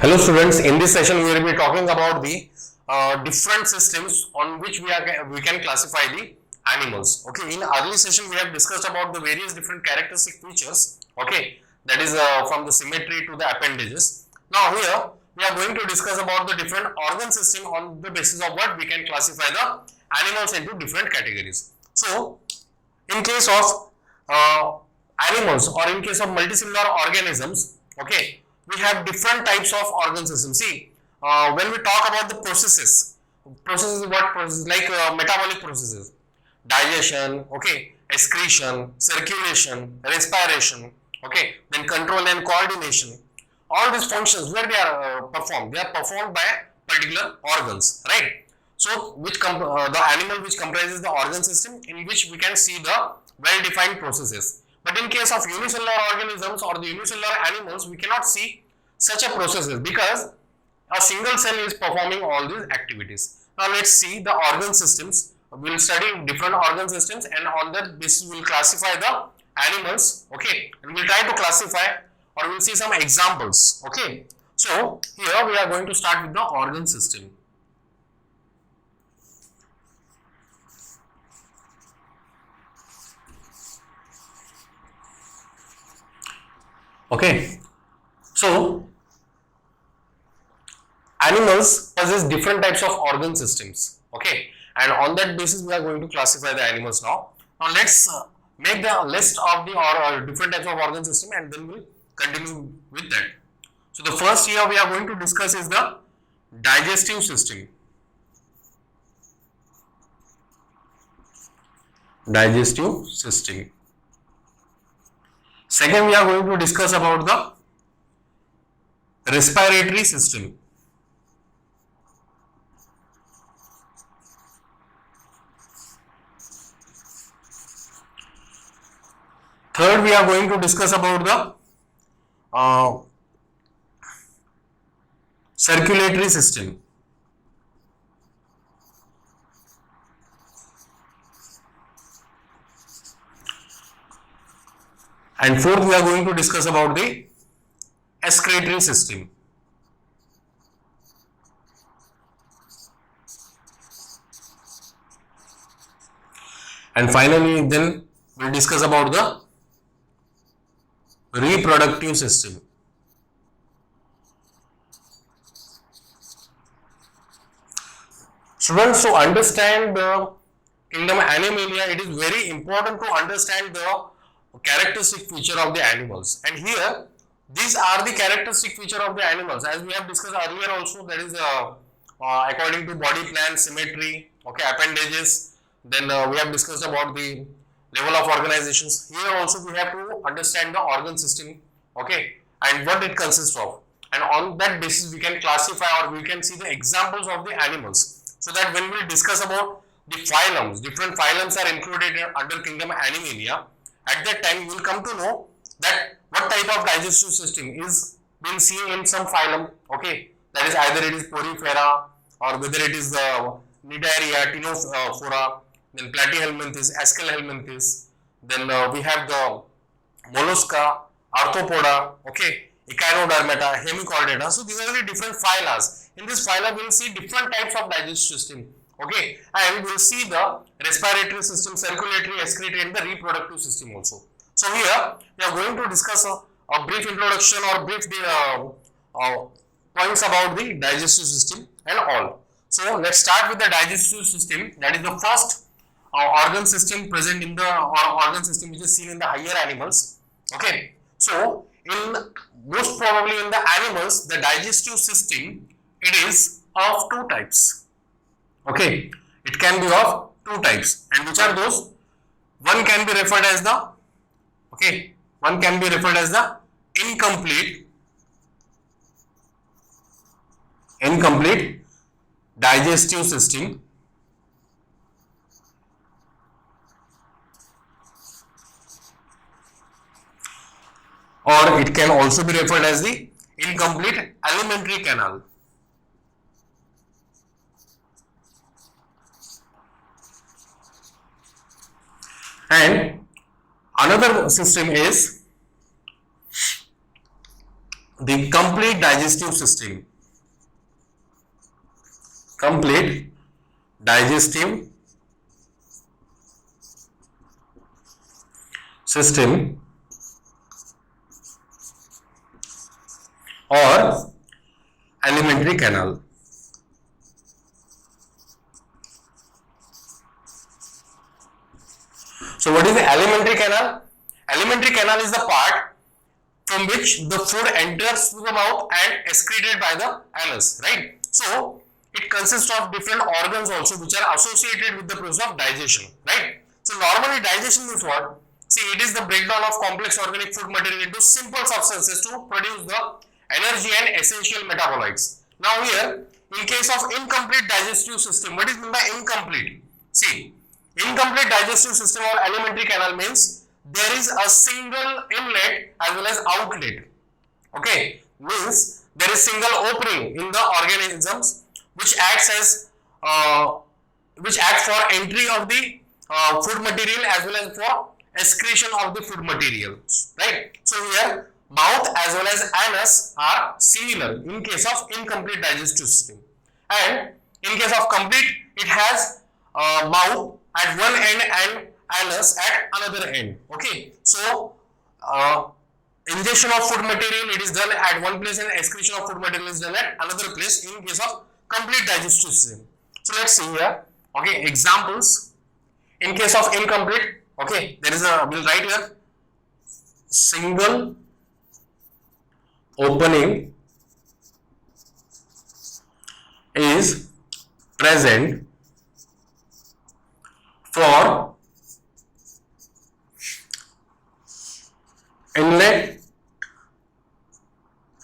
Hello students, in this session we will be talking about the different systems on which we can classify the animals. Okay, in early session we have discussed about the various different characteristic features. Okay, that is from the symmetry to the appendages. Now here we are going to discuss about the different organ system on the basis of what we can classify the animals into different categories. So in case of animals or in case of multicellular organisms, okay, we have different types of organ systems. See, when we talk about the processes what processes like metabolic processes, digestion, okay, excretion, circulation, respiration, okay, then control and coordination. All these functions where they are performed, they are performed by particular organs, right? So, the animal which comprises the organ system in which we can see the well-defined processes. But in case of unicellular organisms or the unicellular animals, we cannot see such a processes because a single cell is performing all these activities. Now, let's see the organ systems. We will study different organ systems, and on that basis, we will classify the animals. Okay, and we will try to classify, or we will see some examples. Okay, so here we are going to start with the organ system. Okay, so animals possess different types of organ systems. Okay, and on that basis we are going to classify the animals now. Now let's make the list of the different types of organ system, and then we'll continue with that. So the first here we are going to discuss is the digestive system. Digestive system. Second, we are going to discuss about the respiratory system. Third, we are going to discuss about the circulatory system. And fourth, we are going to discuss about the excretory system. And finally, then we'll discuss about the reproductive system. Students, to understand the kingdom Animalia, it is very important to understand the characteristic feature of the animals, and here these are the characteristic feature of the animals as we have discussed earlier also. That is according to body plan, symmetry, okay, appendages. Then we have discussed about the level of organizations. Here also we have to understand the organ system, okay, and what it consists of, and on that basis we can classify or we can see the examples of the animals, so that when we discuss about the phylums, different phylums are included under kingdom Animalia. At that time, you will come to know that what type of digestive system is being seen in some phylum. Okay, that is either it is Porifera or whether it is the Cnidaria, Ctenophora, then Platyhelminthes, Aschelhelminthes. Then we have the Mollusca, Arthropoda, okay, Echinodermata, Hemichordata. So these are the different phyla. In this phyla, we will see different types of digestive system. Okay, and we will see the respiratory system, circulatory, excretory, and the reproductive system also. So here we are going to discuss a brief introduction or brief points about the digestive system and all. So let's start with the digestive system. That is the first organ system present in the organ system which is seen in the higher animals. Okay, so in most probably in the animals, the digestive system, it is of two types. Okay, it can be of two types, and which are those? One can be referred as the incomplete digestive system, or it can also be referred as the incomplete alimentary canal. And another system is the complete digestive system. Complete digestive system or alimentary canal. So what is the alimentary canal? Alimentary canal is the part from which the food enters through the mouth and excreted by the anus, right? So it consists of different organs also which are associated with the process of digestion, right? So normally digestion means what? See, it is the breakdown of complex organic food material into simple substances to produce the energy and essential metabolites. Now here, in case of incomplete digestive system, what is meant by incomplete? See, incomplete digestive system or alimentary canal means there is a single inlet as well as outlet. Okay, means there is single opening in the organisms which acts for entry of the food material as well as for excretion of the food materials, right? So here mouth as well as anus are similar in case of incomplete digestive system, and in case of complete it has mouth at one end and anus at another end. Okay, so ingestion of food material it is done at one place and excretion of food material is done at another place in case of complete digestive system. So let's see here. Okay, examples in case of incomplete. Okay, there is a, we'll write here, single opening is present for inlet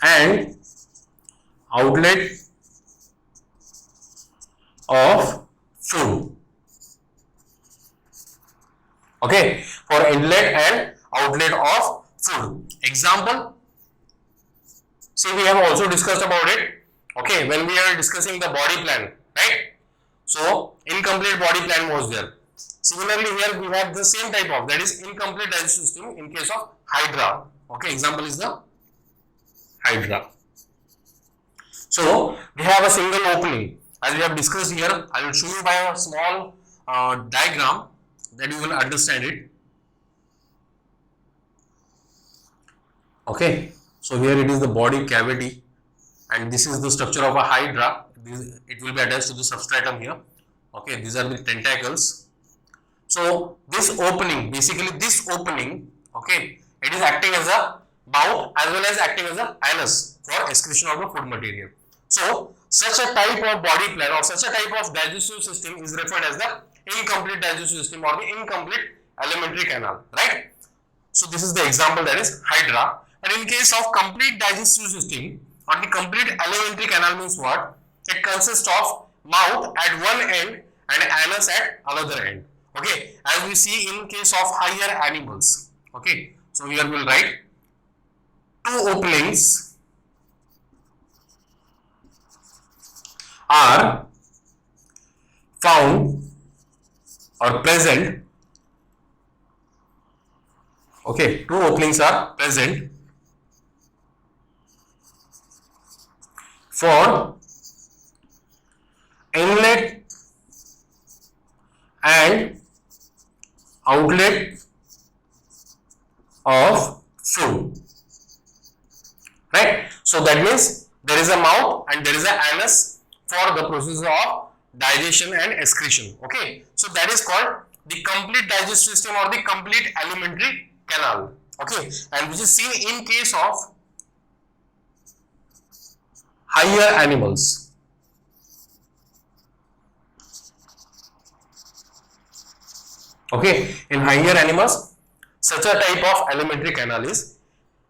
and outlet of food. Okay, for inlet and outlet of food. Example, see, we have also discussed about it, okay, when we are discussing the body plan, right? So incomplete body plan was there. Similarly here we have the same type of, that is incomplete digestive system in case of Hydra. Okay, example is the Hydra. So we have a single opening as we have discussed here. I will show you by a small diagram that you will understand it. Okay, so here it is the body cavity and this is the structure of a Hydra. It will be attached to the substratum here. Okay, these are the tentacles. So this opening, basically this opening, okay, it is acting as a mouth as well as acting as a anus for excretion of the food material. So such a type of body plan or such a type of digestive system is referred as the incomplete digestive system or the incomplete alimentary canal, right? So this is the example, that is Hydra. And in case of complete digestive system or the complete alimentary canal means what? It consists of mouth at one end and anus at another end. Okay, as we see in case of higher animals. Okay, so here we will write two openings are found or present. Okay, two openings are present for inlet and outlet of food, right? So that means there is a mouth and there is an anus for the process of digestion and excretion. Okay, so that is called the complete digestive system or the complete alimentary canal. Okay, and which is seen in case of higher animals. Okay, in higher animals, such a type of alimentary canal is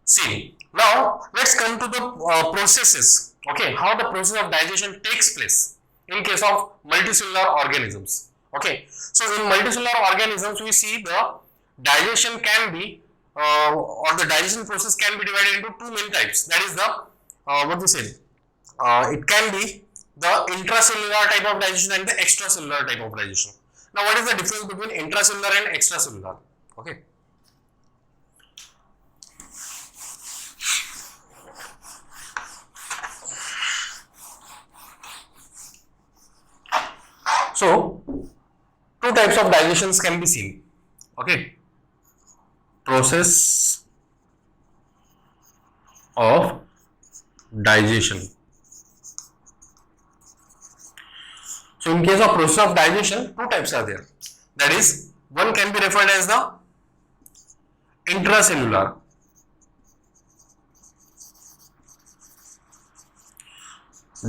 seen. Now, let's come to the processes. Okay, how the process of digestion takes place in case of multicellular organisms. Okay, so in multicellular organisms, we see the digestion can be or the digestion process can be divided into two main types. That is the what we say. It can be the intracellular type of digestion and the extracellular type of digestion. Now, what is the difference between intracellular and extracellular? Okay. So two types of digestions can be seen. Okay, process of digestion. So in case of process of digestion, two types are there. That is, one can be referred as the intracellular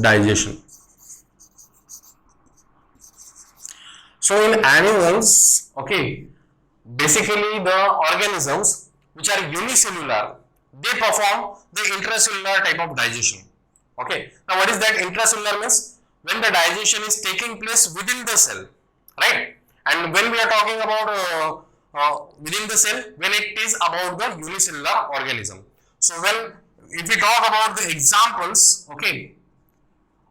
digestion. So in animals, okay, basically the organisms which are unicellular, they perform the intracellular type of digestion. Okay, now what is that? Intracellular means when the digestion is taking place within the cell, right? And when we are talking about within the cell, when it is about the unicellular organism. So when, if we talk about the examples, okay,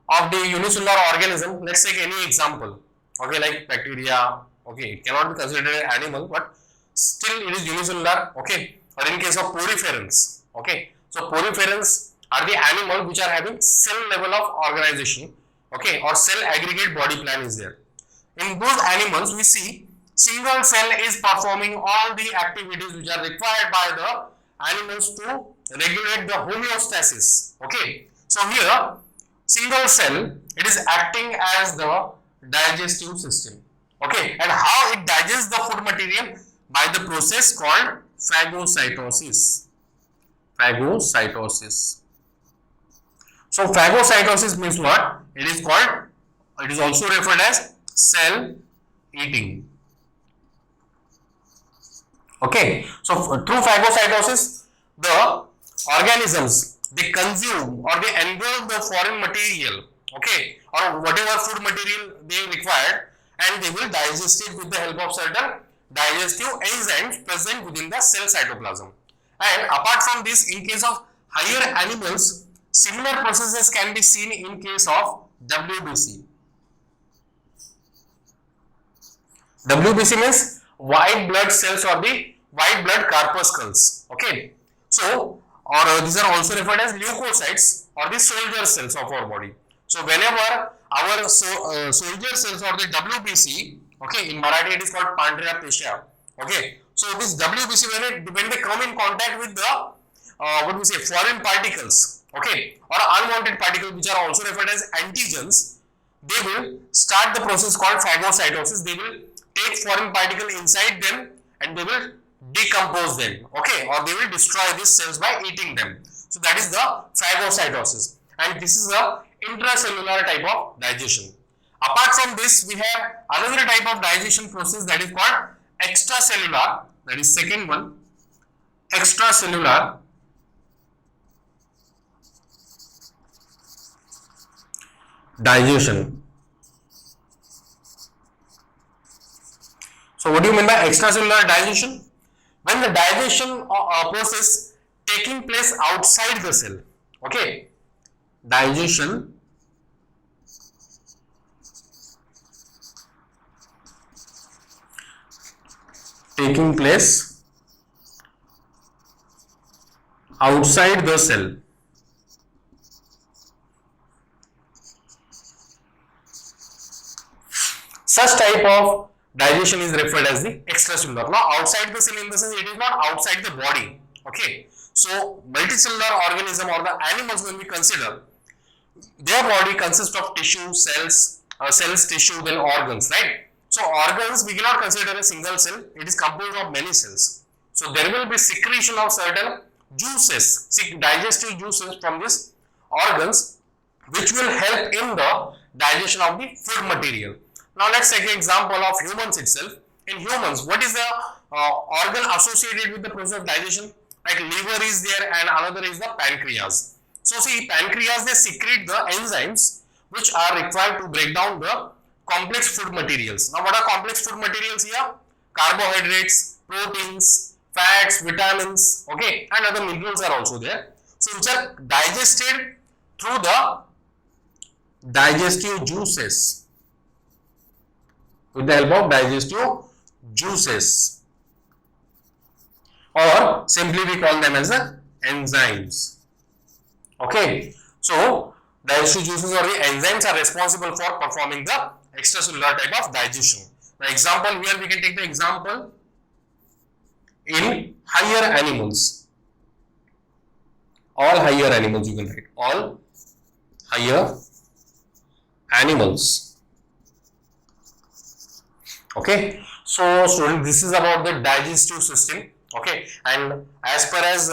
of the unicellular organism, let's take any example, okay, like bacteria, okay, it cannot be considered an animal, but still it is unicellular, okay, or in case of poriferans, okay, so poriferans are the animals which are having cell level of organization, okay, or cell aggregate body plan is there. In those animals, we see single cell is performing all the activities which are required by the animals to regulate the homeostasis, okay. So here, single cell, it is acting as the digestive system, okay, and how it digests the food material? By the process called phagocytosis. Phagocytosis. So phagocytosis means what? It is called, it is also referred as cell eating. Okay, so through phagocytosis, the organisms, they consume or they engulf the foreign material, okay, or whatever food material they require, and they will digest it with the help of certain digestive enzymes present within the cell cytoplasm. And apart from this, in case of higher animals, similar processes can be seen in case of WBC. WBC means white blood cells or the white blood corpuscles, okay. So, or these are also referred as leukocytes or the soldier cells of our body. So whenever our soldier cells or the WBC, okay, in Marathi it is called Pandhya Pesha, okay. So this WBC, when they come in contact with the what we say, foreign particles, okay, or unwanted particles which are also referred as antigens, they will start the process called phagocytosis. They will take foreign particle inside them and they will decompose them, okay, or they will destroy these cells by eating them. So that is the phagocytosis, and this is the intracellular type of digestion. Apart from this, we have another type of digestion process that is called extracellular, that is second one, extracellular digestion. So what do you mean by extracellular digestion? When the digestion process taking place outside the cell, okay, digestion taking place outside the cell. Such type of digestion is referred as the extracellular. Now outside the cell, in the sense it is not outside the body, okay. So multicellular organism or the animals, when we consider, their body consists of tissue, cells, tissue, then organs, right? So organs we cannot consider a single cell, it is composed of many cells. So there will be secretion of certain juices, digestive juices from these organs, which will help in the digestion of the food material. Now let's take an example of humans itself. In humans, what is the organ associated with the process of digestion? Like liver is there and another is the pancreas. So see, pancreas, they secrete the enzymes which are required to break down the complex food materials. Now what are complex food materials here? Carbohydrates, proteins, fats, vitamins, okay, and other minerals are also there. So which are digested through the digestive juices. With the help of digestive juices, or simply we call them as the enzymes, okay. So digestive juices or the enzymes are responsible for performing the extracellular type of digestion. The example here we can take the example in higher animals. All higher animals you can write. All higher animals. Okay. So student, this is about the digestive system. Okay. And as per as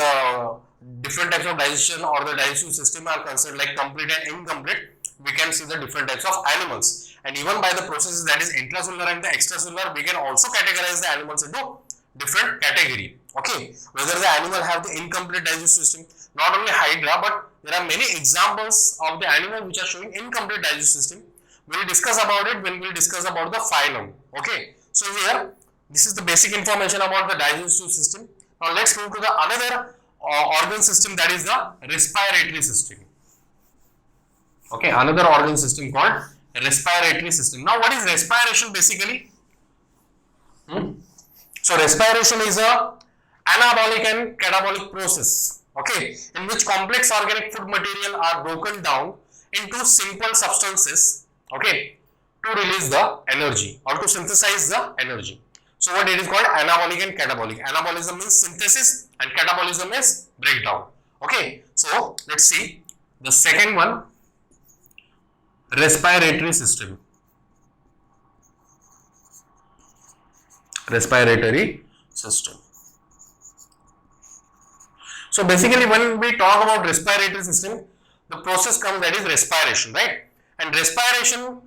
different types of digestion or the digestive system are concerned, like complete and incomplete, we can see the different types of animals. And even by the processes, that is intracellular and the extracellular, we can also categorize the animals into different category. Okay, whether the animal have the incomplete digestive system, not only Hydra, but there are many examples of the animal which are showing incomplete digestive system. We will discuss about it when we will discuss about the phylum. Okay, so here this is the basic information about the digestive system. Now let's move to the another organ system, that is the respiratory system. Okay, another organ system called respiratory system. Now what is respiration basically? So respiration is a anabolic and catabolic process, okay, in which complex organic food material are broken down into simple substances, okay, to release the energy or to synthesize the energy. So what it is called anabolic and catabolic. Anabolism means synthesis and catabolism is breakdown. Okay, so let's see the second one, respiratory system. Respiratory system. So basically when we talk about respiratory system, the process comes, that is respiration, right? And respiration,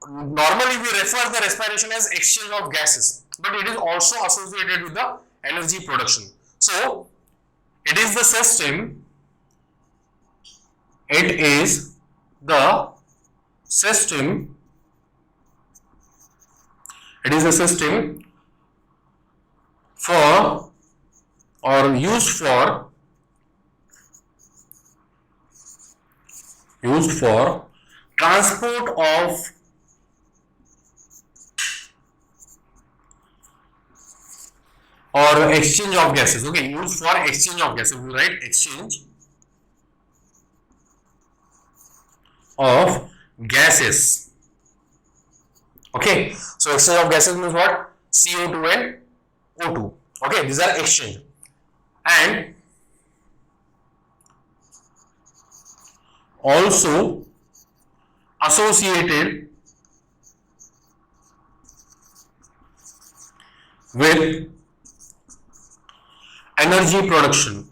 normally we refer the respiration as exchange of gases, but it is also associated with the energy production. So it is the system, for or used for transport of or exchange of gases. Okay, used for exchange of gases. We write exchange of gases. Okay, so exchange of gases means what? CO2 and O2. Okay, these are exchange. And also associated with energy production.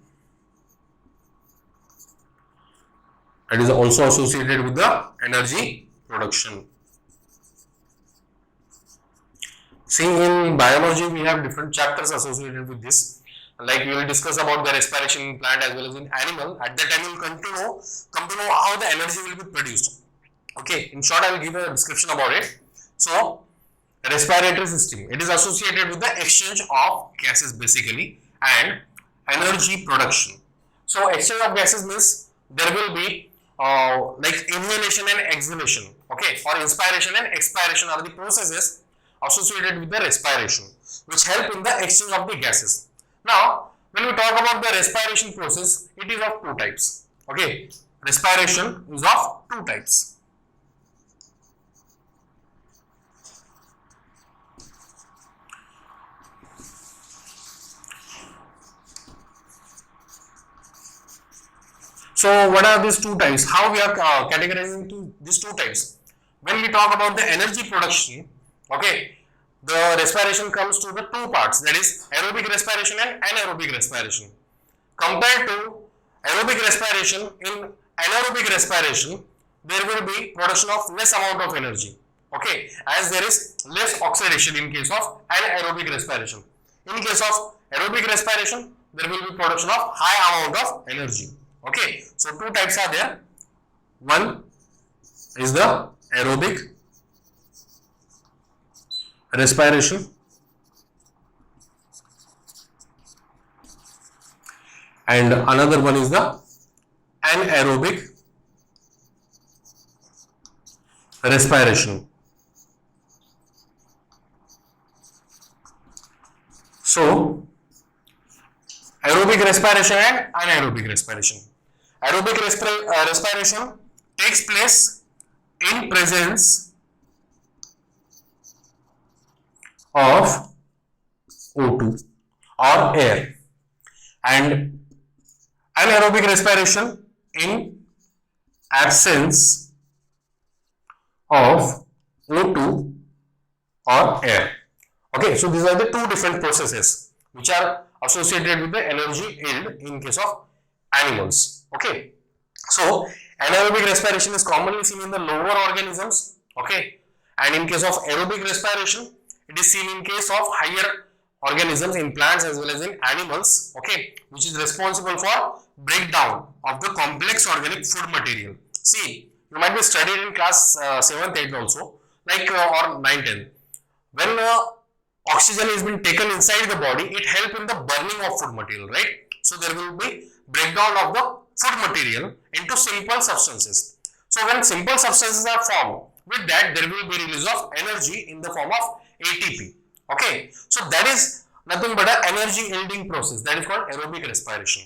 It is also associated with the energy production. See, in biology we have different chapters associated with this. Like we will discuss about the respiration in plant as well as in animal. At that time, you will come to know how the energy will be produced. Okay, in short, I will give a description about it. So, respiratory system, it is associated with the exchange of gases basically and energy production. So, exchange of gases means there will be like inhalation and exhalation. Okay, or inspiration and expiration are the processes associated with the respiration, which help in the exchange of the gases. Now, when we talk about the respiration process, it is of two types. Okay, respiration is of two types. So, what are these two types? How we are categorizing these two types? When we talk about the energy production, okay, the respiration comes to the two parts, that is aerobic respiration and anaerobic respiration. Compared to aerobic respiration, in anaerobic respiration, there will be production of less amount of energy. Okay, as there is less oxidation in case of anaerobic respiration. In case of aerobic respiration, there will be production of high amount of energy. Okay, so two types are there. One is the aerobic respiration and another one is the anaerobic respiration. So, aerobic respiration and anaerobic respiration. Aerobic respiration takes place in presence of O2 or air, and anaerobic respiration in absence of O2 or air. Okay, so these are the two different processes which are associated with the energy yield in case of animals. Okay, so anaerobic respiration is commonly seen in the lower organisms. Okay, and in case of aerobic respiration, it is seen in case of higher organisms in plants as well as in animals. Okay, which is responsible for breakdown of the complex organic food material. See, you might be studied in class 7th, 8th also, like or 9th, 10th. When oxygen has been taken inside the body, it helps in the burning of food material, right? So there will be breakdown of the food material into simple substances. So when simple substances are formed, with that there will be release of energy in the form of ATP. Okay, so that is nothing but an energy yielding process, that is called aerobic respiration.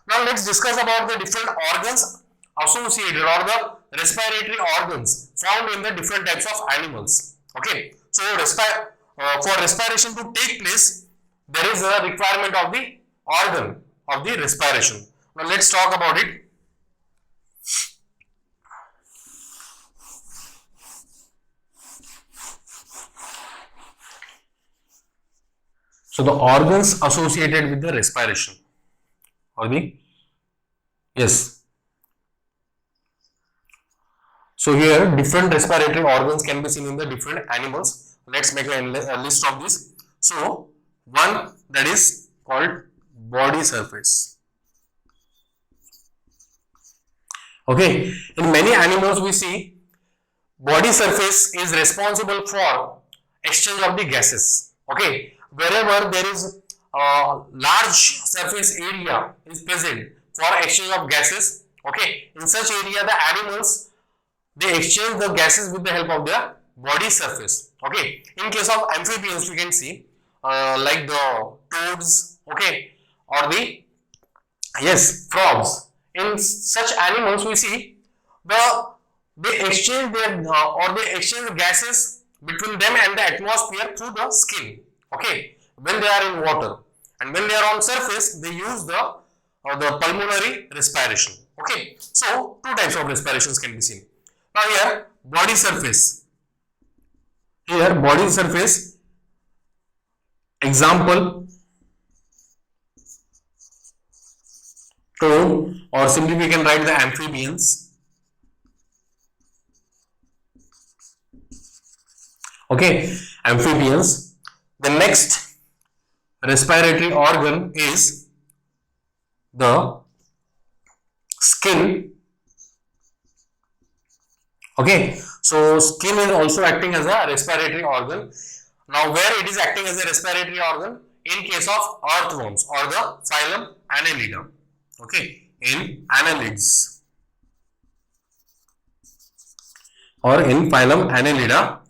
Now let's discuss about the different organs associated or the respiratory organs found in the different types of animals. Okay, so for respiration to take place, there is a requirement of the organ of the respiration. Now let's talk about it. So the organs associated with the respiration or the yes. So here different respiratory organs can be seen in the different animals. Let's make a list of this. So one that is called body surface. Okay, in many animals we see body surface is responsible for exchange of the gases. Okay, wherever there is a large surface area is present for exchange of gases. Okay, in such area the animals, they exchange the gases with the help of their body surface. Okay, in case of amphibians we can see like the toads, okay, or the frogs. In such animals we see they exchange their they exchange gases between them and the atmosphere through the skin. Okay, when they are in water, and when they are on surface they use the pulmonary respiration. Okay, so two types of respirations can be seen. Now here body surface. Here body surface example toad, or simply we can write the amphibians. Okay, amphibians. The next respiratory organ is the skin. Okay, so skin is also acting as a respiratory organ. Now where it is acting as a respiratory organ? In case of earthworms or the phylum Annelida. Okay, in annelids or in phylum Annelida,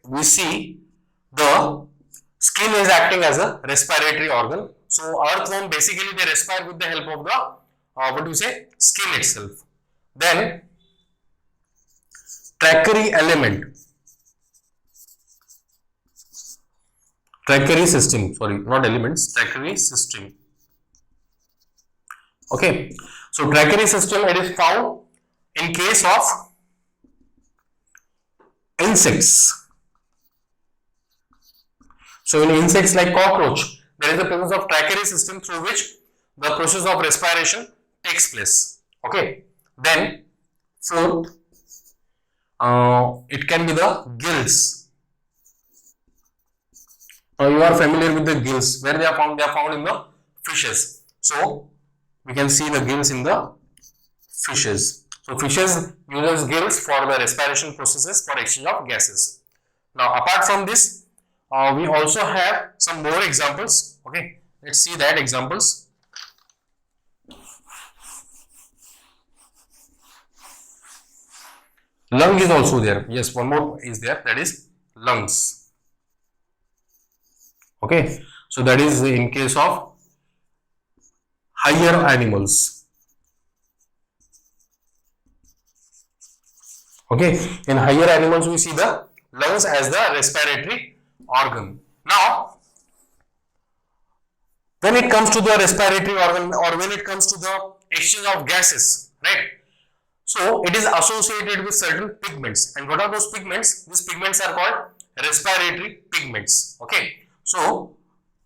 we see the skin is acting as a respiratory organ. So earthworm basically they respire with the help of the skin itself. Then trachary element, trachary system, sorry, not elements, trachary system. Okay, so trachary system, it is found in case of insects. So in insects like cockroach, there is the presence of trachary system through which the process of respiration takes place. Okay, then fourth, it can be the gills. Now you are familiar with the gills. Where they are found? They are found in the fishes. So we can see the gills in the fishes. So fishes uses gills for the respiration processes for exchange of gases. Now apart from this, we also have some more examples. Okay, let's see that examples. Lung is also there. Yes, one more is there, that is lungs. Okay, so that is in case of higher animals. Okay, in higher animals we see the lungs as the respiratory organ. Now, when it comes to the respiratory organ or when it comes to the exchange of gases, right? So it is associated with certain pigments. And what are those pigments? These pigments are called respiratory pigments. Okay. So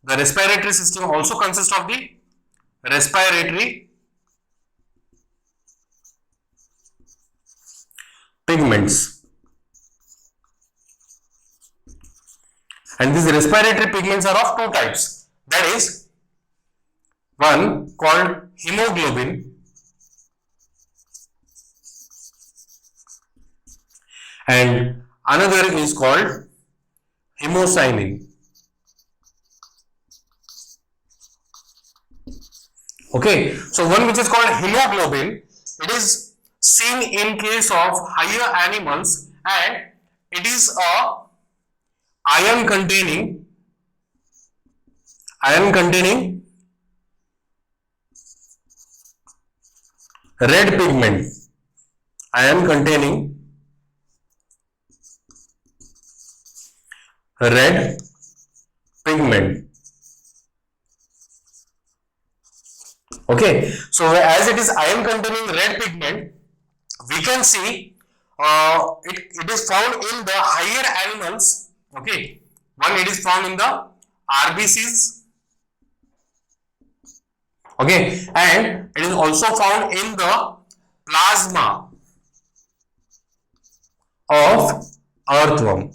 the respiratory system also consists of the respiratory pigments. And these respiratory pigments are of two types. That is, one called hemoglobin and another is called hemocyanin. Okay, so one which is called hemoglobin, it is seen in case of higher animals and it is a iron containing red pigment. Iron containing red pigment. Okay, so as it is iron containing red pigment, we can see it is found in the higher animals. Okay, one, it is found in the RBCs. Okay, and it is also found in the plasma of earthworm.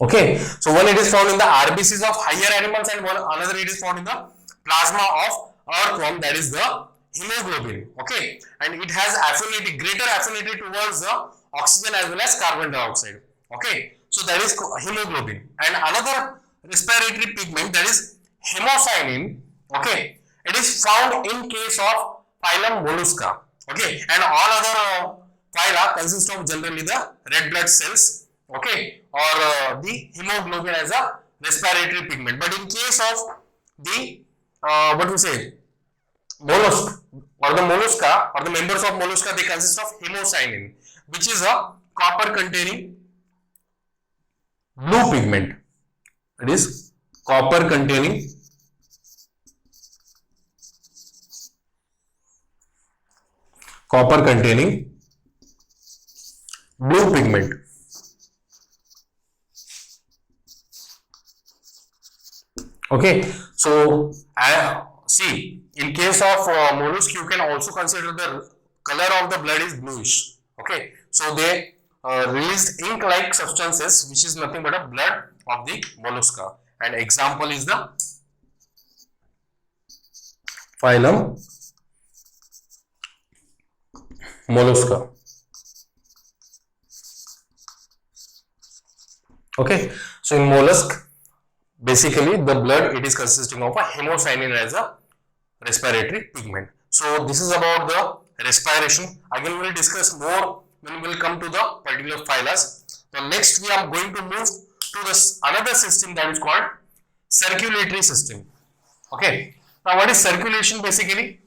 Okay, so one, it is found in the RBCs of higher animals and another it is found in the plasma of earthworm, that is the hemoglobin. Okay, and it has affinity, greater affinity towards the oxygen as well as carbon dioxide. Okay, so that is hemoglobin. And another respiratory pigment, that is hemocyanin. Okay, it is found in case of phylum Mollusca. Okay, and all other phyla consist of generally the red blood cells. Okay, or the hemoglobin as a respiratory pigment. But in case of the what we say, mollusk or the mollusca or the members of mollusca, they consist of hemocyanin, which is a copper containing blue pigment. It is copper containing blue pigment. Okay, so see, in case of mollusk, you can also consider the color of the blood is bluish. Okay, so they released ink-like substances, which is nothing but a blood of the mollusca. And example is the phylum Mollusca. Okay, so in mollusk, basically the blood, it is consisting of a hemocyanin as a respiratory pigment. So this is about the respiration. Again we will discuss more when we will come to the particular phyla. Now next we are going to move to this another system, that is called circulatory system. Okay, now what is circulation? Basically,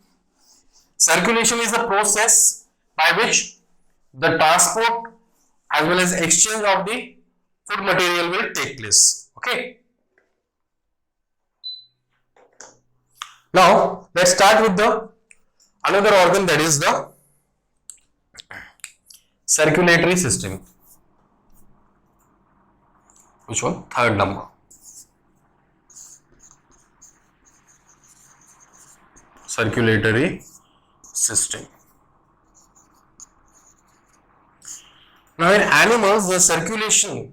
circulation is the process by which the transport as well as exchange of the food material will take place. Okay, now let's start with the another organ, that is the circulatory system. Which one? Third number. Circulatory system. Now in animals, the circulation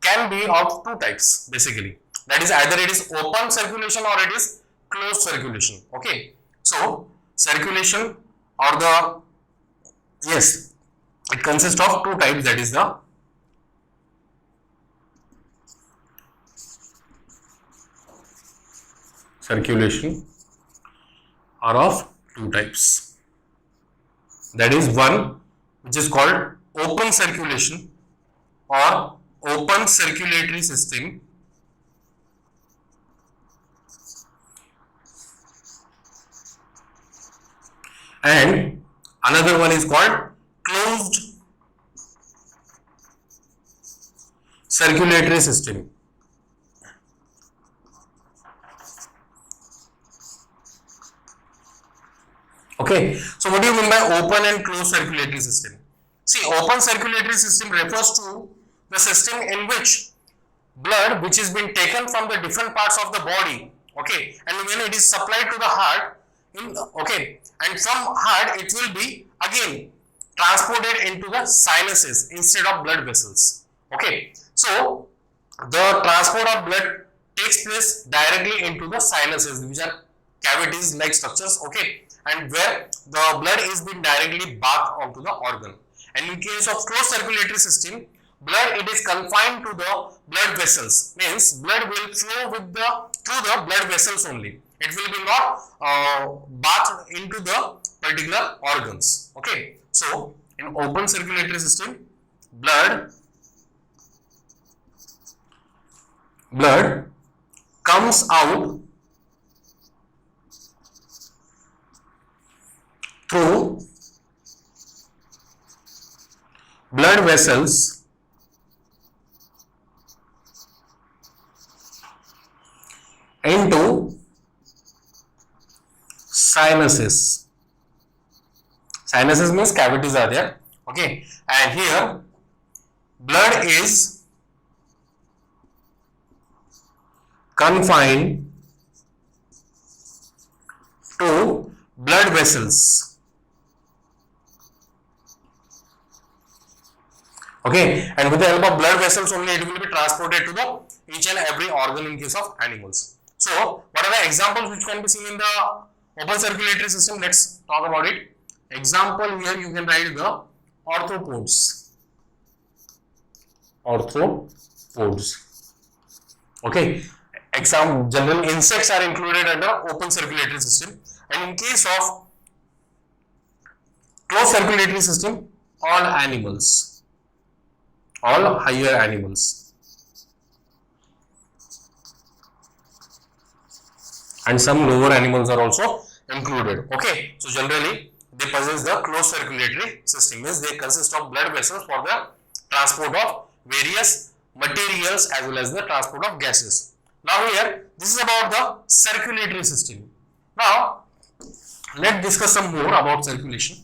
can be of two types basically. That is, either it is open circulation or it is closed circulation. Okay, so circulation or the, yes, it consists of two types, that is the circulation are of two types. That is, one which is called open circulation or open circulatory system, and another one is called closed circulatory system. Okay, so what do you mean by open and closed circulatory system? See, open circulatory system refers to the system in which blood which is been taken from the different parts of the body, okay, and when it is supplied to the heart, okay, and from heart it will be again transported into the sinuses instead of blood vessels, okay. So the transport of blood takes place directly into the sinuses, which are cavities like structures, okay, and where the blood is being directly bathed onto the organ. And in case of closed circulatory system, blood it is confined to the blood vessels, means blood will flow with the through the blood vessels only. It will be not bathed into the particular organs, okay. So in open circulatory system, blood comes out through blood vessels into sinuses. Sinuses means cavities are there, okay, and here blood is confined to blood vessels, okay, and with the help of blood vessels only it will be transported to the each and every organ in case of animals. So what are the examples which can be seen in the open circulatory system? Let's talk about it. Example, here you can write the arthropods. Okay, general insects are included under open circulatory system, and in case of closed circulatory system, all animals, all higher animals, and some lower animals are also included, okay. So generally they possess the closed circulatory system, means they consist of blood vessels for the transport of various materials as well as the transport of gases. Now here, this is about the circulatory system. Now let's discuss some more about circulation.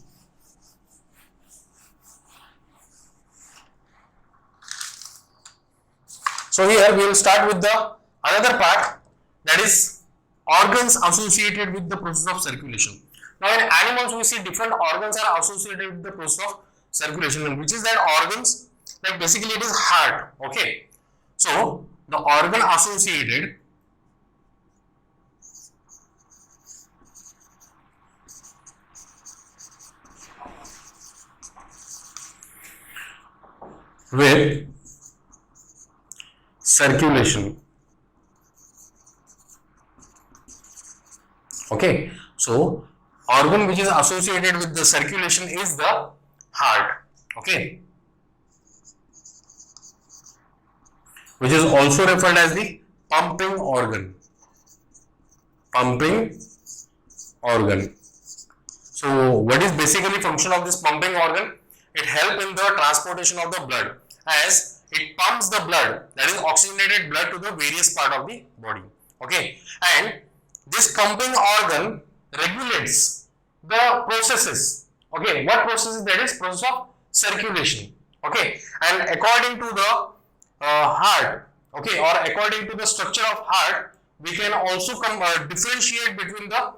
So here we will start with the another part, that is organs associated with the process of circulation. Now in animals we see different organs are associated with the process of circulation, and which is that organs, like basically it is heart, okay. So the organ associated with circulation, okay. So organ which is associated with the circulation is the heart, okay, which is also referred as the pumping organ. So what is basically function of this pumping organ? It helps in the transportation of the blood, as it pumps the blood, that is oxygenated blood, to the various part of the body, okay. And this pumping organ regulates the processes, okay. What processes? That is process of circulation, okay. And according to the heart, okay, or according to the structure of heart, we can also differentiate between the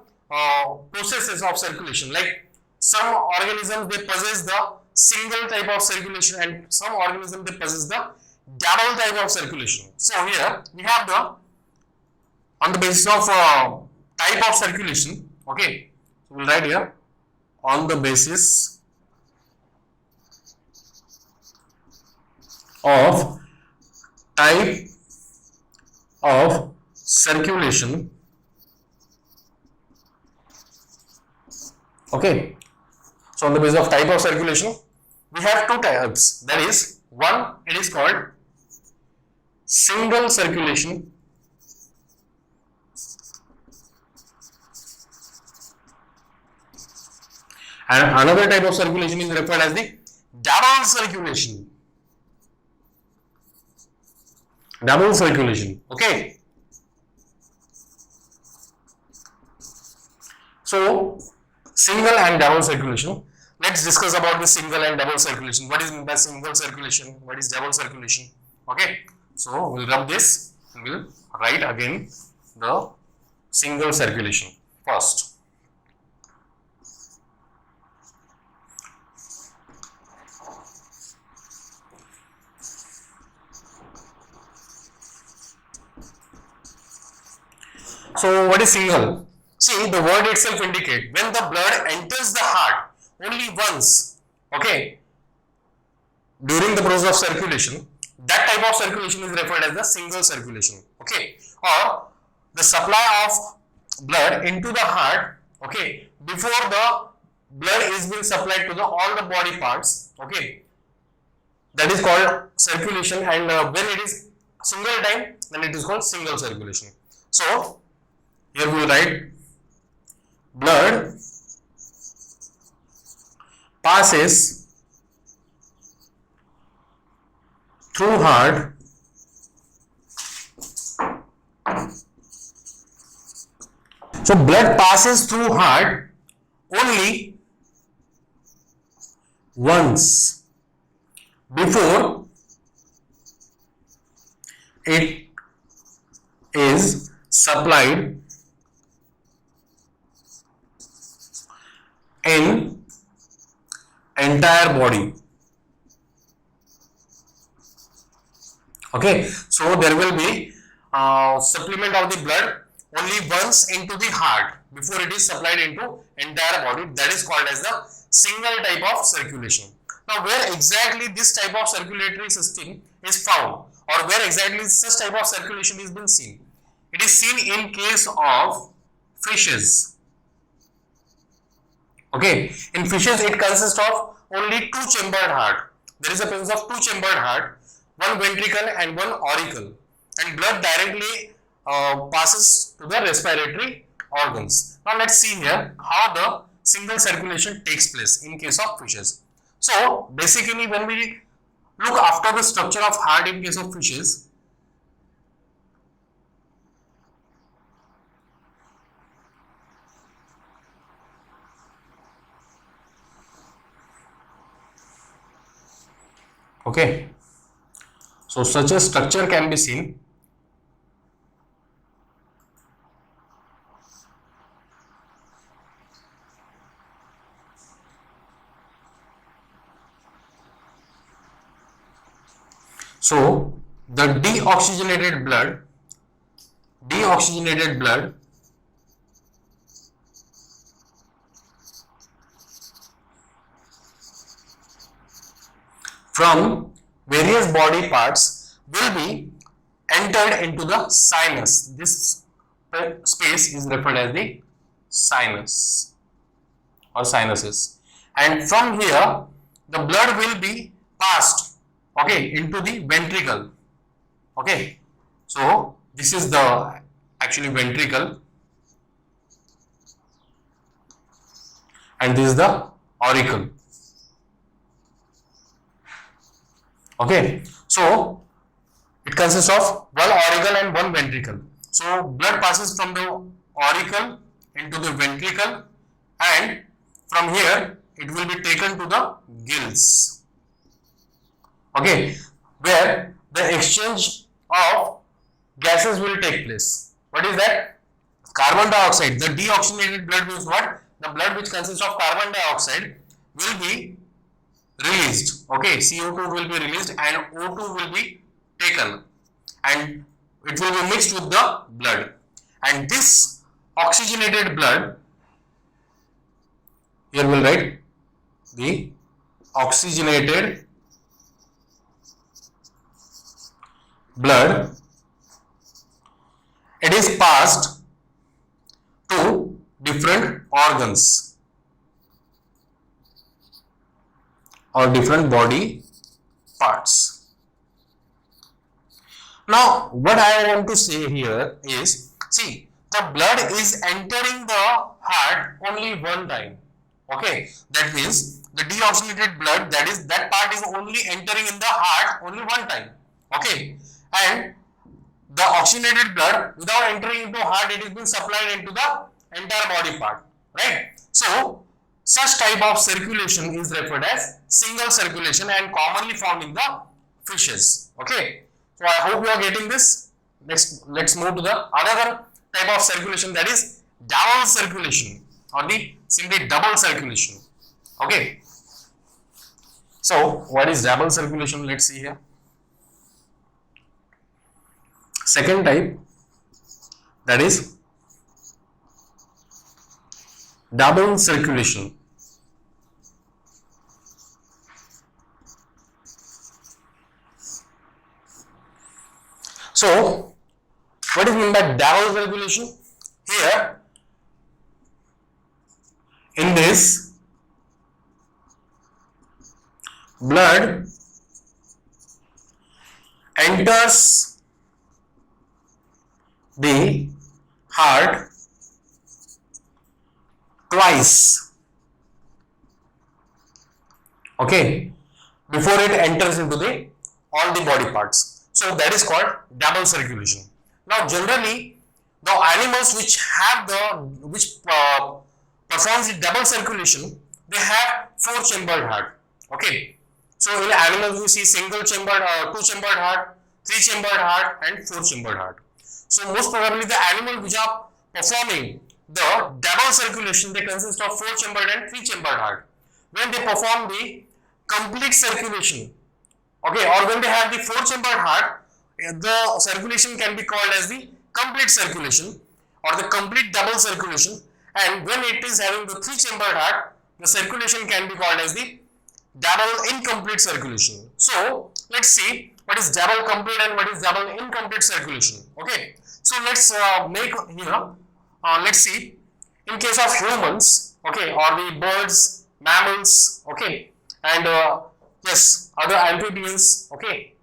processes of circulation. Like some organisms they possess the single type of circulation, and some organisms they possess the double type of circulation. So here we have the, on the basis of type of circulation, okay, so we'll write here on the basis of type of circulation, okay. So on the basis of type of circulation, we have two types, that is, one, it is called single circulation, and another type of circulation is referred as the double circulation. double circulation. Okay. So single and double circulation. Let's discuss about the single and double circulation. What is meant by single circulation? What is double circulation? Okay. So we'll rub this and we'll write again the single circulation first. So what is single? See, the word itself indicate when the blood enters the heart only once, okay, during the process of circulation, that type of circulation is referred as the single circulation, okay, or the supply of blood into the heart, okay, before the blood is being supplied to the all the body parts, okay, that is called circulation, and when it is single time, then it is called single circulation. So here we will write blood passes through heart so blood passes through heart only once before it is supplied in entire body. Okay, so there will be supplement of the blood only once into the heart before it is supplied into entire body. That is called as the single type of circulation. Now, where exactly this type of circulatory system is found, or where exactly such type of circulation is being seen? It is seen in case of fishes. Okay, in fishes it consists of only two chambered heart. There is a presence of two chambered heart, one ventricle and one auricle, and blood directly passes to the respiratory organs. Now let's see here how the single circulation takes place in case of fishes. So basically when we look after the structure of heart in case of fishes, okay, so such a structure can be seen. So the deoxygenated blood from various body parts will be entered into the sinus. This space is referred as the sinus or sinuses, and from here the blood will be passed, okay, into the ventricle. Okay, so this is the actually ventricle and this is the auricle. Okay, so it consists of one auricle and one ventricle. So blood passes from the auricle into the ventricle, and from here it will be taken to the gills. Okay, where the exchange of gases will take place. What is that? Carbon dioxide. The deoxygenated blood means what? The blood which consists of carbon dioxide will be released. Okay, CO2 will be released and O2 will be taken, and it will be mixed with the blood. And this oxygenated blood, here we will write the oxygenated blood, it is passed to different organs or different body parts. Now what I want to say here is, see, the blood is entering the heart only one time. Okay, that means the deoxygenated blood, that part is only entering in the heart only one time. Okay, and the oxygenated blood without entering into heart, it is being supplied into the entire body part, right? So such type of circulation is referred as single circulation and commonly found in the fishes. Okay, so I hope you are getting this. Next, let's move to the another type of circulation, that is double circulation or the simply double circulation. Okay, so what is double circulation? Let's see here. Second type, that is double circulation. So what is meant by double circulation? Here in this, blood enters the heart twice, okay, before it enters into the all the body parts. So that is called double circulation. Now generally the animals which have performs the double circulation, they have four chambered heart. Okay, so in animals we see single chambered, two chambered heart, three chambered heart and four chambered heart. So most probably the animal which are performing the double circulation, they consist of four chambered and three chambered heart. When they perform the complete circulation, okay, or when they have the four chambered heart, the circulation can be called as the complete circulation or the complete double circulation, and when it is having the three chambered heart, the circulation can be called as the double incomplete circulation. So let's see what is double complete and what is double incomplete circulation. Okay, so let's make here, let's see in case of humans, okay, or the birds, mammals, okay, and yes, other amphibians, okay,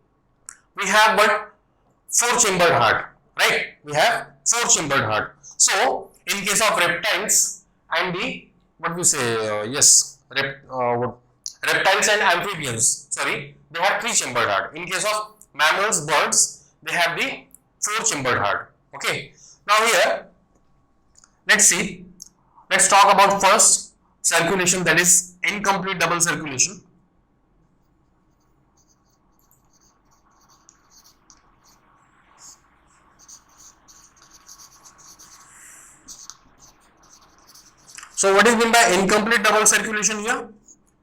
we have but four chambered heart, right? We have four chambered heart. So in case of reptiles and the what we say, yes, reptiles and amphibians, sorry, they have three chambered heart. In case of mammals, birds, they have the four chambered heart. Okay, now here let's see, let's talk about first circulation, that is incomplete double circulation. So what is meant by incomplete double circulation here?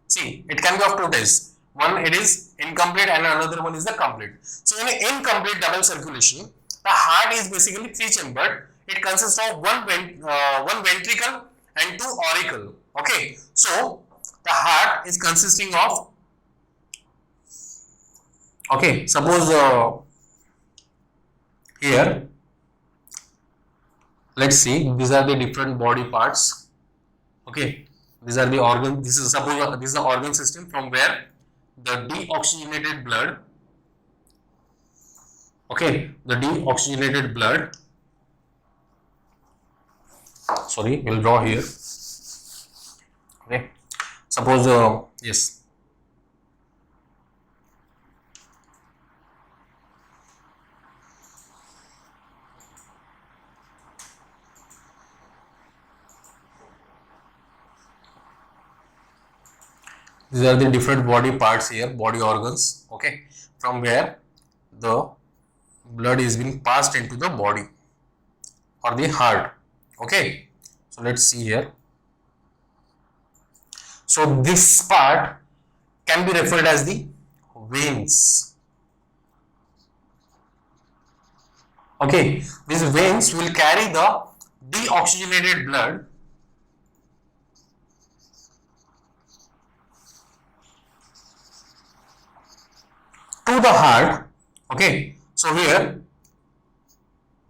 See, it can be of two types. One, it is incomplete and another one is the complete. So in incomplete double circulation, the heart is basically three chambered. It consists of one ventricle and two auricle. Okay, so the heart is consisting of, okay, suppose here, let's see, these are the different body parts. Okay, these are the organ. This is suppose this is the organ system from where the deoxygenated blood. Okay, the deoxygenated blood. Sorry, we'll draw here. Okay, suppose yes. These are the different body parts here, body organs, okay, from where the blood is being passed into the body or the heart. Okay, so let's see here. So this part can be referred as the veins. Okay, these veins will carry the deoxygenated blood to the heart. Okay, so here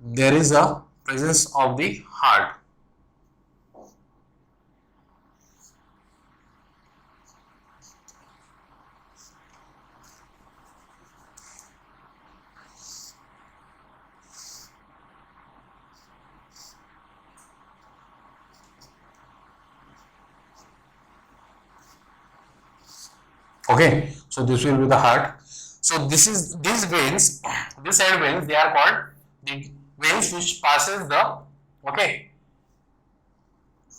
there is a presence of the heart. Okay, so this will be the heart. So this is these veins, this side veins, they are called the veins which passes the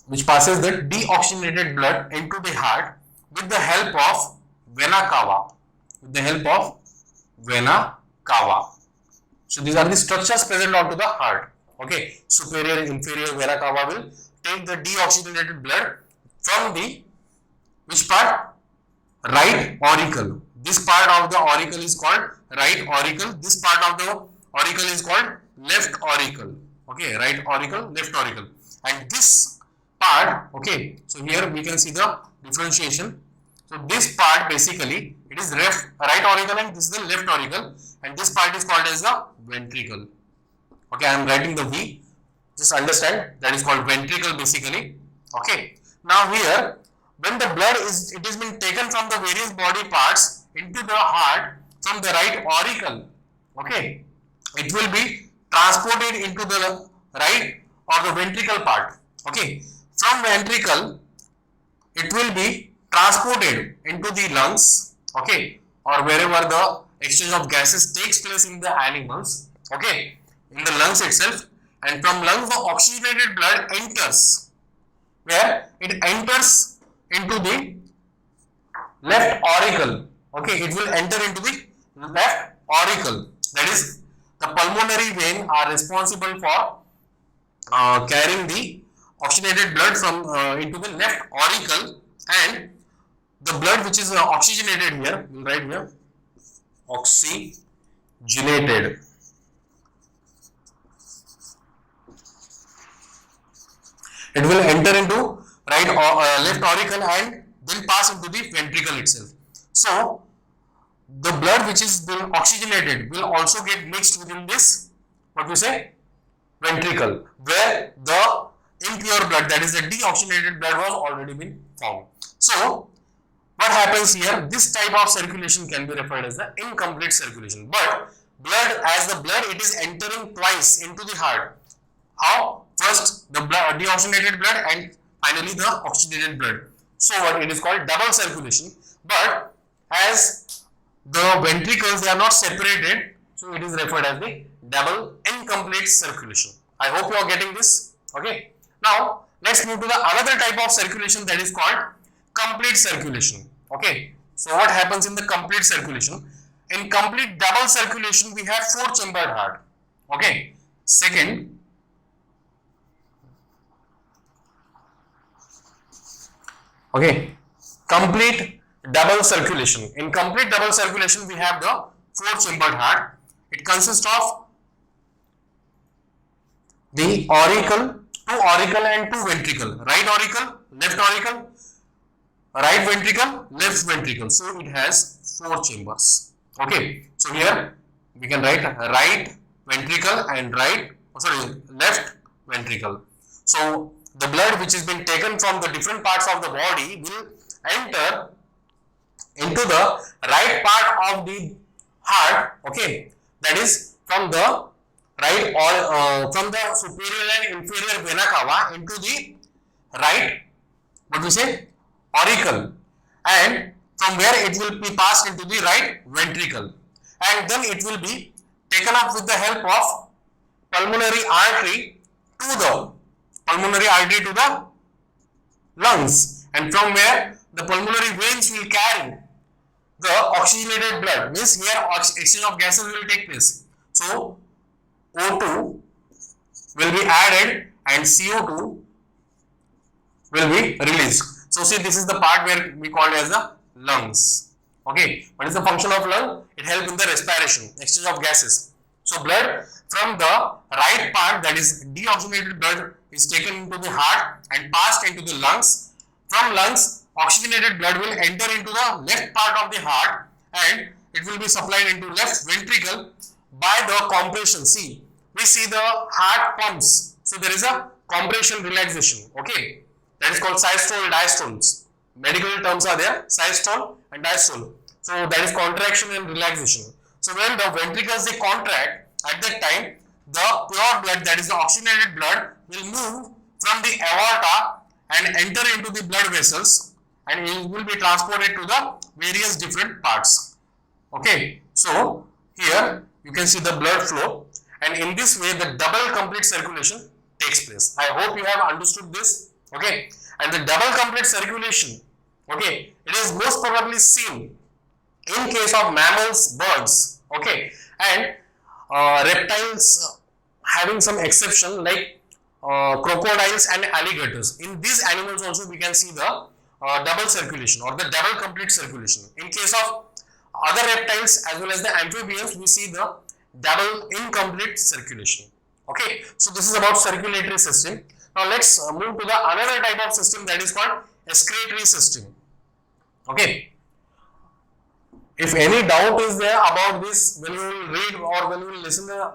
which passes the deoxygenated blood into the heart with the help of vena cava. With the help of vena cava. So these are the structures present onto the heart. Okay, superior and inferior vena cava will take the deoxygenated blood from the which part? Right auricle. This part of the auricle is called right auricle. This part of the auricle is called left auricle. Okay, right auricle, left auricle. And this part, okay, so here we can see the differentiation. So this part basically it is right auricle and this is the left auricle, and this part is called as the ventricle. Okay, I am writing the V. Just understand that is called ventricle basically. Okay. Now here, when the blood is been taken from the various body parts into the heart from the right auricle. Okay, it will be transported into the right or the ventricle part. Okay, from ventricle it will be transported into the lungs. Okay, or wherever the exchange of gases takes place in the animals. Okay, in the lungs itself, and from lungs the oxygenated blood enters, where it enters into the left auricle. Okay, it will enter into the left auricle. That is, the pulmonary vein are responsible for carrying the oxygenated blood from into the left auricle, and the blood which is oxygenated here, we'll write here, oxygenated. It will enter into left auricle and then pass into the ventricle itself. So the blood which is been oxygenated will also get mixed within this, what we say, ventricle, where the impure blood, that is the deoxygenated blood, was already been formed. So what happens here, this type of circulation can be referred as the incomplete circulation. But blood, as the blood, it is entering twice into the heart. How? First the blood, deoxygenated blood, and finally the oxygenated blood. So what it is called double circulation. But as the ventricles, they are not separated, so it is referred as the double incomplete circulation. I hope you are getting this. Okay. Now let's move to the another type of circulation, that is called complete circulation. Okay. So what happens in the complete circulation? In complete double circulation, we have 4-chambered heart. Okay. Second, okay, complete double circulation. In complete double circulation, we have the 4-chambered heart. It consists of the auricle, 2 auricle and 2 ventricle. Right auricle, left auricle, right ventricle, left ventricle. So it has 4 chambers. Okay. So here we can write right ventricle and left ventricle. So the blood which has been taken from the different parts of the body will enter into the right part of the heart. Okay, that is from the right or from the superior and inferior vena cava into the right, what we say, auricle, and from where it will be passed into the right ventricle, and then it will be taken up with the help of pulmonary artery to the lungs, and from where the pulmonary veins will carry the oxygenated blood. Means here exchange of gases will take place. So O2 will be added and CO2 will be released. So see, this is the part where we call it as the lungs. Okay, what is the function of lung? It helps in the respiration, exchange of gases. So blood from the right part, that is deoxygenated blood, is taken into the heart and passed into the lungs. From lungs, oxygenated blood will enter into the left part of the heart and it will be supplied into left ventricle by the compression. See, we see the heart pumps. So there is a compression relaxation. Okay, that is called systole, diastole. Medical terms are there, systole and diastole. So that is contraction and relaxation. So when the ventricles they contract, at that time the pure blood, that is the oxygenated blood, will move from the aorta and enter into the blood vessels, and it will be transported to the various different parts. Okay, so here you can see the blood flow, and in this way the double complete circulation takes place. I hope you have understood this. Okay, and the double complete circulation, okay, it is most probably seen in case of mammals, birds, okay, and reptiles having some exception like crocodiles and alligators. In these animals also we can see the double circulation or the double complete circulation. In case of other reptiles as well as the amphibians, we see the double incomplete circulation. Okay, so this is about circulatory system. Now let's move to the another type of system, that is called excretory system. Okay, if any doubt is there about this when you will read or when you will listen the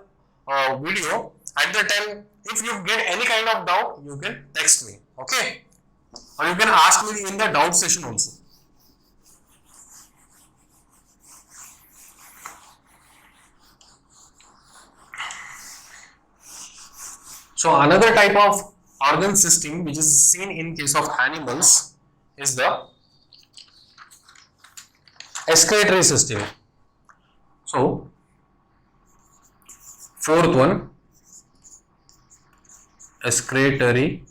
video, at the time if you get any kind of doubt, you can text me. Okay, or you can ask me in the doubt session also. So another type of organ system which is seen in case of animals is the excretory system. So fourth one, excretory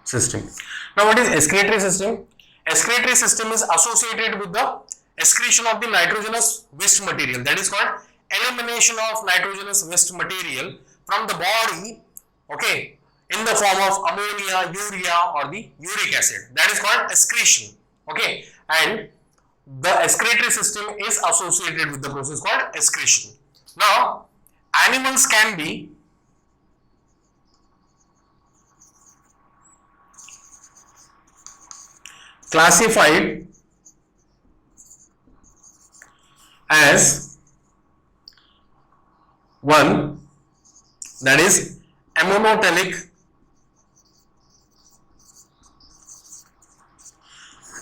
system. Now what is excretory system? Excretory system is associated with the excretion of the nitrogenous waste material, that is called elimination of nitrogenous waste material from the body, okay, in the form of ammonia, urea or the uric acid. That is called excretion. Okay, and the excretory system is associated with the process called excretion. Now animals can be classified as one, that is ammonotelic.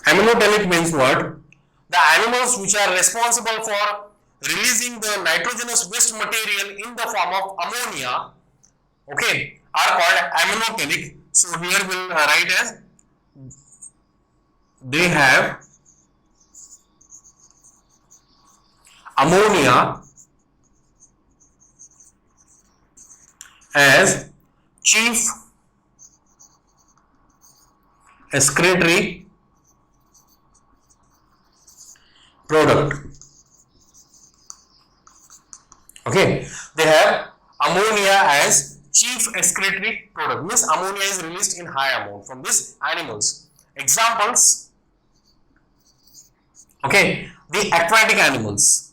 Ammonotelic means what? The animals which are responsible for releasing the nitrogenous waste material in the form of ammonia, okay, are called ammonotelic. So here we'll write as they have ammonia as chief excretory product. Okay, they have ammonia as chief excretory product, means ammonia is released in high amount from these animals. Examples, okay, the aquatic animals.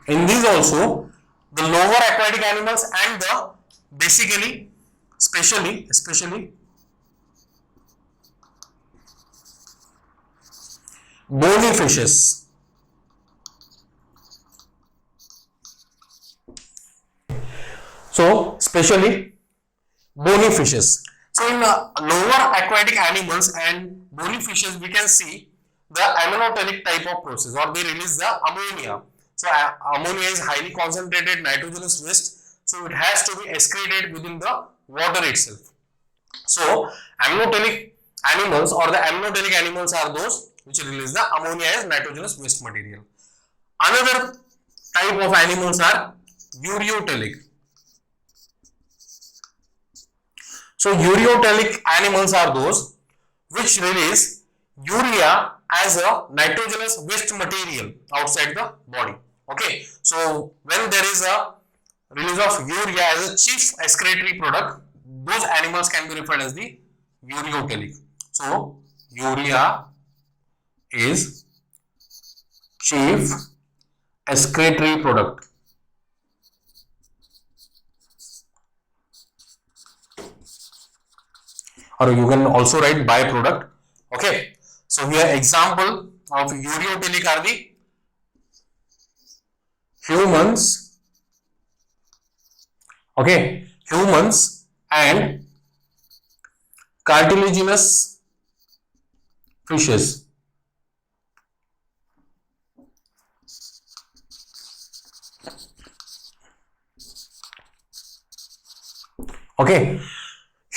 In these also, the lower aquatic animals and the basically, especially bony fishes. So, especially bony fishes. So, in lower aquatic animals and bony fishes, we can see the ammonotelic type of process, or they release the ammonia. So, ammonia is highly concentrated nitrogenous waste, so it has to be excreted within the water itself. So, ammonotelic animals or the ammonotelic animals are those which release the ammonia as nitrogenous waste material. Another type of animals are ureotelic. So, ureotelic animals are those which release urea as a nitrogenous waste material outside the body. Okay, so when there is a release of urea as a chief excretory product, those animals can be referred as the ureotelic. So, urea is chief excretory product. Or you can also write byproduct. Okay, so here example of ureotelic are the humans, okay, humans and cartilaginous fishes. Okay,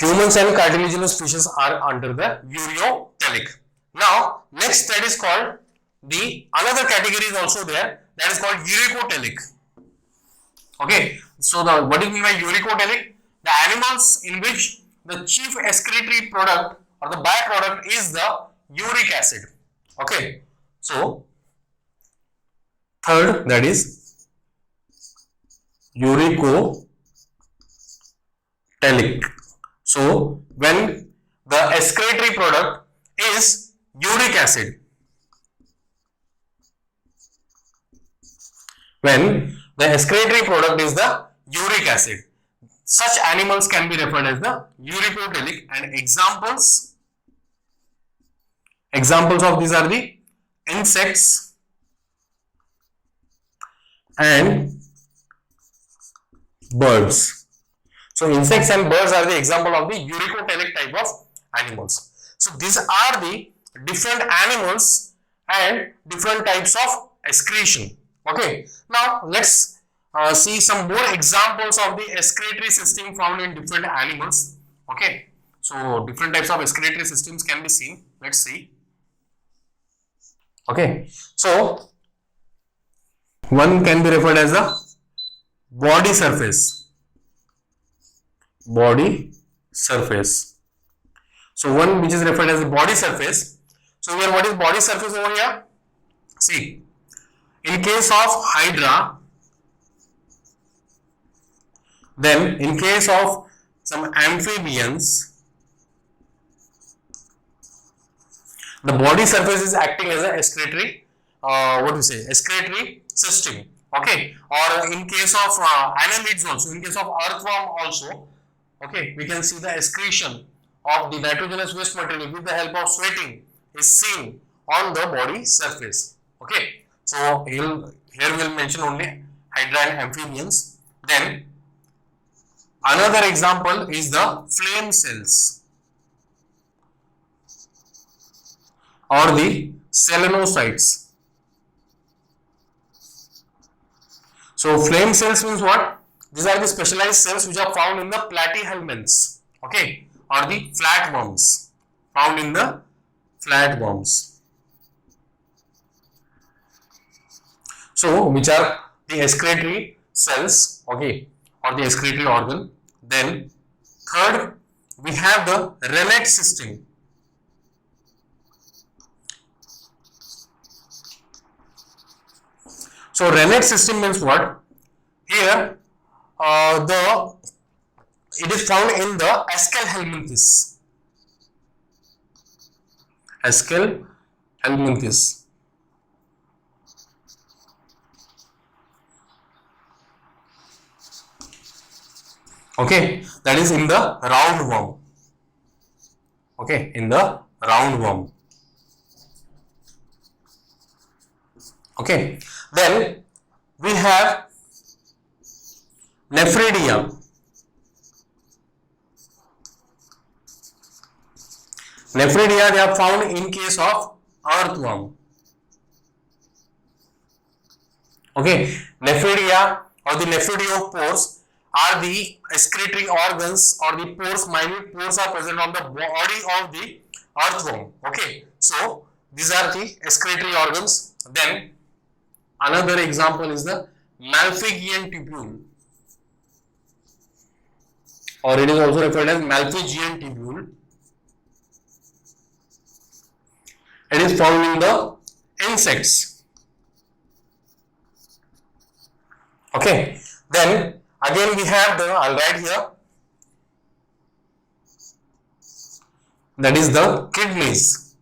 Humans and cartilaginous fishes are under the ureotelic. Now, next that is called the another category is also there, that is called uricotelic. Okay, so what is mean by uricotelic? The animals in which the chief excretory product or the byproduct is the uric acid. Okay, so third, that is uricotelic. So when the excretory product is uric acid, when the excretory product is the uric acid, such animals can be referred as the uricotelic. And examples of these are the insects and birds. So insects and birds are the example of the uricotelic type of animals. So these are the different animals and different types of excretion. Okay, now let's see some more examples of the excretory system found in different animals. Okay, so different types of excretory systems can be seen. Let's see. Okay, so one can be referred as the body surface. Body surface. So one which is referred as the body surface. So here, what is body surface over here? See, in case of Hydra, then in case of some amphibians, the body surface is acting as an excretory, excretory system. Okay, or in case of annelids also, in case of earthworm also, okay, we can see the excretion of the nitrogenous waste material with the help of sweating is seen on the body surface. Okay, so here we'll mention only Hydra and amphibians. Then another example is the flame cells or the selenocytes. So flame cells means what? These are the specialized cells which are found in the platyhelminths, okay, or the flatworms, found in the flatworms. So which are the excretory cells, okay, or the excretory organ. Then third, we have the rennet system. So rennet system means what? Here it is found in the Aschelhelminths. Aschelhelminths. Okay, that is in the roundworm. Okay, in the roundworm. Okay, then we have Nephridia. Nephridia, they are found in case of earthworm. Okay, Nephridia or the nephridiophores are the excretory organs or the pores, minute pores are present on the body of the earthworm. Okay, so these are the excretory organs. Then another example is the Malpighian tubule, or it is also referred as Malpighian tubule. It is found in the insects. Okay, then again we have the, I'll write here, that is the kidneys.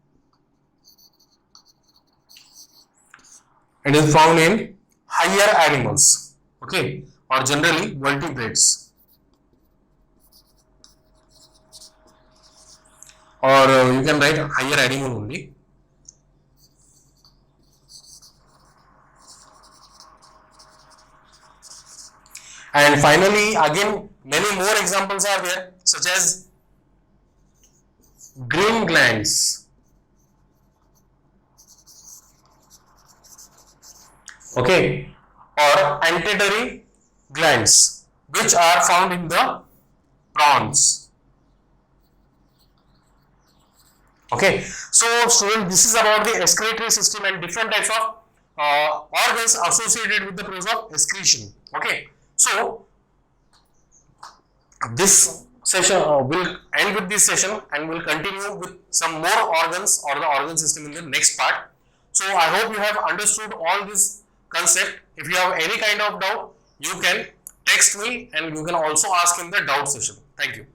It is found in higher animals, okay, or generally vertebrates, or you can write higher animal only. And finally, again, many more examples are there, such as green glands. Okay, or antennary glands, which are found in the prawns. Okay, so student, this is about the excretory system and different types of organs associated with the process of excretion. Okay, so this session will end with this session and we'll continue with some more organs or the organ system in the next part. So I hope you have understood all this concept. If you have any kind of doubt, you can text me and you can also ask in the doubt session. Thank you.